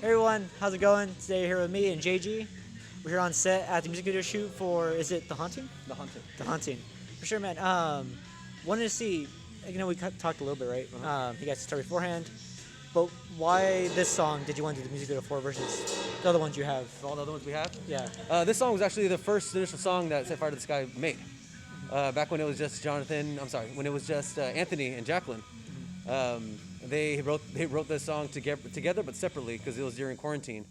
Hey everyone, how's it going? Today here with me and JG. We're here on set at the music video shoot for, is it The Haunting? The Hunted. The Haunting. For sure, man. Wanted to see, we talked a little bit, right? You guys started beforehand, but why this song did you want to do the music video for versus the other ones you have? All the other ones we have? Yeah. This song was actually the first initial song that Set Fire to the Sky made. Back when it was just when it was just Anthony and Jacqueline. They wrote this song together but separately because it was during quarantine.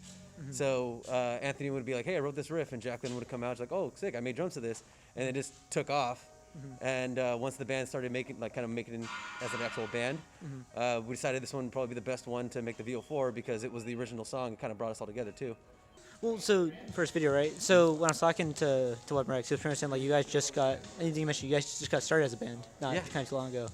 So Anthony would be like, hey, I wrote this riff, and Jacqueline would come out, she's like, oh, sick, I made drums to this, and it just took off. And once the band started making it as an actual band, we decided this one would probably be the best one to make the VO for because it was the original song. It kind of brought us all together too. Well, so first video, right? So when I was talking to Web Rex, he was pretty much saying like you guys just got, anything you mentioned, you guys just got started as a band, not kind of too long ago.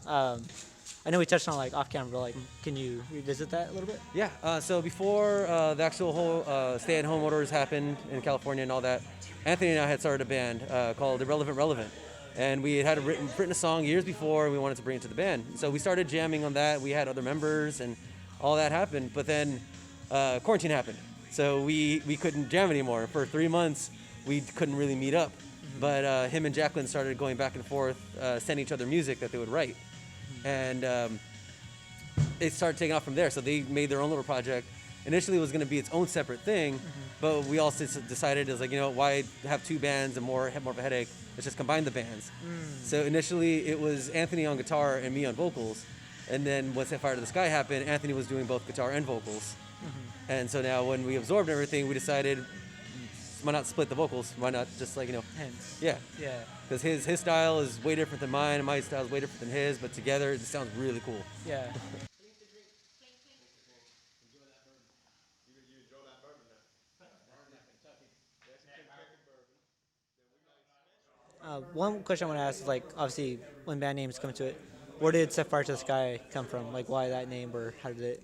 I know we touched on like off camera, but like, can you revisit that a little bit? Yeah. So before the actual whole stay-at-home orders happened in California and all that, Anthony and I had started a band called Irrelevant Relevant, and we had written a song years before, and we wanted to bring it to the band. So we started jamming on that. We had other members, and all that happened. But then quarantine happened, so we couldn't jam anymore. For 3 months, we couldn't really meet up. But him and Jacqueline started going back and forth, sending each other music that they would write. And it started taking off from there. So they made their own little project. Initially, it was going to be its own separate thing, but we all decided, it was like, why have two bands and have more of a headache? Let's just combine the bands. So initially, it was Anthony on guitar and me on vocals. And then once Set Fire to the Sky happened, Anthony was doing both guitar and vocals. And so now when we absorbed everything, we decided, why not split the vocals? Why not just Hence. Yeah. Yeah. Because his style is way different than mine, and my style is way different than his, but together it just sounds really cool. Yeah. One question I want to ask is, like, obviously, when band names come to it, where did Set Fire to the Sky come from? Like, why that name, or how did it?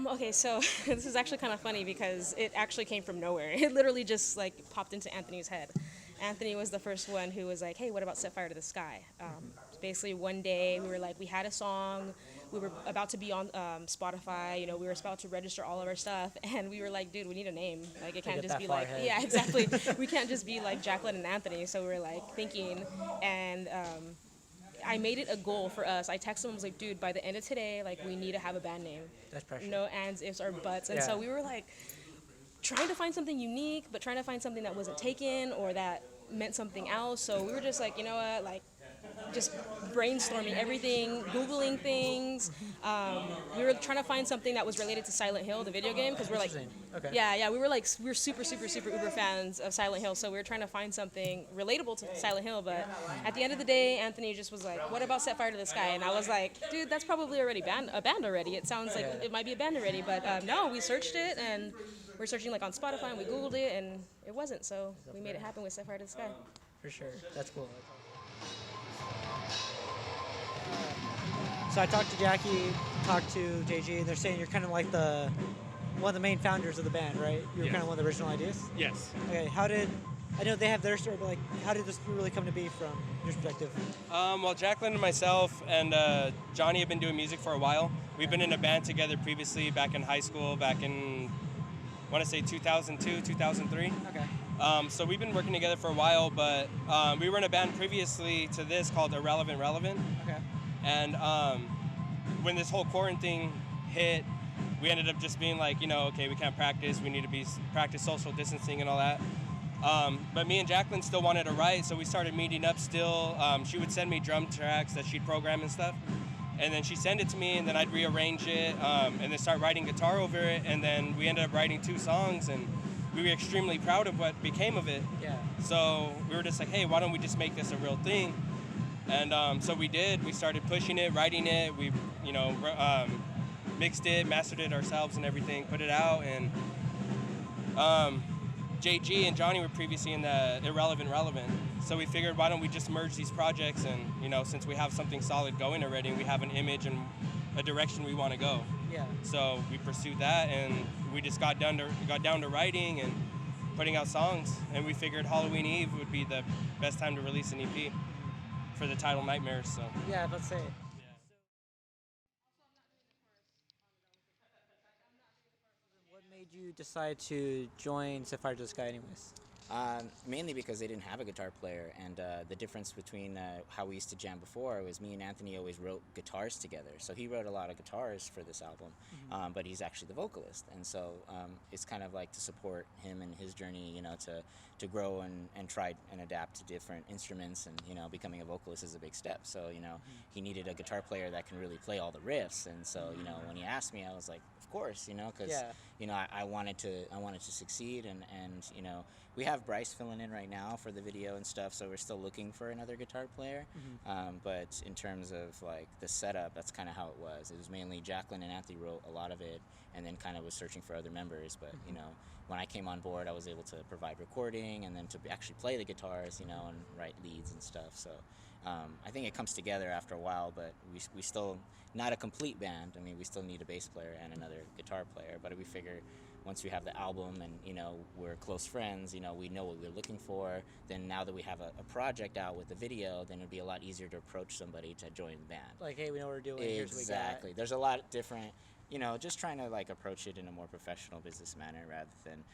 Okay, so this is actually kind of funny because it actually came from nowhere. It literally just popped into Anthony's head. Anthony was the first one who was like, hey, what about Set Fire to the Sky? Basically one day we had a song, we were about to be on Spotify, we were about to register all of our stuff, and we were like, dude, we need a name. Like, it can't just be like, yeah, exactly. We can't just be like Jacqueline and Anthony. So we were like thinking, and I made it a goal for us. I texted him, I was like, dude, by the end of today, we need to have a band name. That's pressure. No ands, ifs, or buts. And so we were trying to find something unique, but trying to find something that wasn't taken or that meant something else. So we were just like, you know what, just brainstorming everything, Googling things. We were trying to find something that was related to Silent Hill, the video game, because we're like, okay. yeah, we were super uber fans of Silent Hill, so we were trying to find something relatable to Silent Hill. But at the end of the day, Anthony just was like, what about Set Fire to the Sky? And I was like, dude, that's probably already a band already. It sounds like it might be a band already, but no, we searched it, and we're searching on Spotify, and we Googled it, and it wasn't, so we made it happen with Set Fire to the Sky. For sure. That's cool. So I talked to Jackie, talked to JG, and they're saying you're kind of like one of the main founders of the band, right? You're kind of one of the original ideas? Yes. Okay, I know they have their story, but how did this really come to be from your perspective? Well, Jacqueline and myself and Johnny have been doing music for a while. We've been in a band together previously back in high school, back in, I want to say 2002, 2003. Okay. So we've been working together for a while, but we were in a band previously to this called Irrelevant Relevant. Okay. And when this whole quarantine hit, we ended up just being like, okay, we can't practice. We need to practice social distancing and all that. But me and Jacqueline still wanted to write, so we started meeting up still. She would send me drum tracks that she'd program and stuff. And then she'd send it to me, and then I'd rearrange it, and then start writing guitar over it. And then we ended up writing 2 songs, and we were extremely proud of what became of it. Yeah. So we were just like, hey, why don't we just make this a real thing? And so we did. We started pushing it, writing it. We, mixed it, mastered it ourselves and everything, put it out. And JG and Johnny were previously in the Irrelevant Relevant. So we figured, why don't we just merge these projects? And, since we have something solid going already, we have an image and a direction we want to go. Yeah. So we pursued that, and we just got down to writing and putting out songs. And we figured Halloween Eve would be the best time to release an EP for the title Nightmares. So Yeah, let's say. What made you decide to join Set Fire to the Sky anyways? Mainly because they didn't have a guitar player, and the difference between how we used to jam before was me and Anthony always wrote guitars together. So he wrote a lot of guitars for this album, but he's actually the vocalist, and so it's kind of like to support him in his journey, to grow and try and adapt to different instruments, and becoming a vocalist is a big step. So he needed a guitar player that can really play all the riffs, and so when he asked me, I was like, of course, because I wanted to succeed, and we have Bryce filling in right now for the video and stuff, so we're still looking for another guitar player. But in terms of like the setup, that's kind of how it was. It was mainly Jacqueline and Anthony wrote a lot of it, and then kind of was searching for other members. But when I came on board, I was able to provide recording and then to actually play the guitars, and write leads and stuff. So I think it comes together after a while, but we still not a complete band. I mean, we still need a bass player and another guitar player. But we figure once we have the album and we're close friends, we know what we're looking for, then now that we have a project out with the video, then it'd be a lot easier to approach somebody to join the band. Like, hey, we know what we're doing. Here's what we got. Exactly. There's a lot different, just trying to like approach it in a more professional business manner rather than,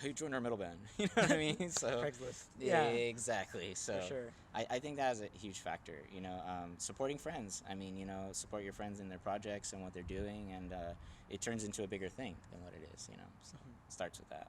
hey, join our metal band. You know what I mean? So Craigslist. Yeah, exactly. So for sure. I think that is a huge factor. Supporting friends. I mean, support your friends in their projects and what they're doing, and it turns into a bigger thing than what it is. So it starts with that.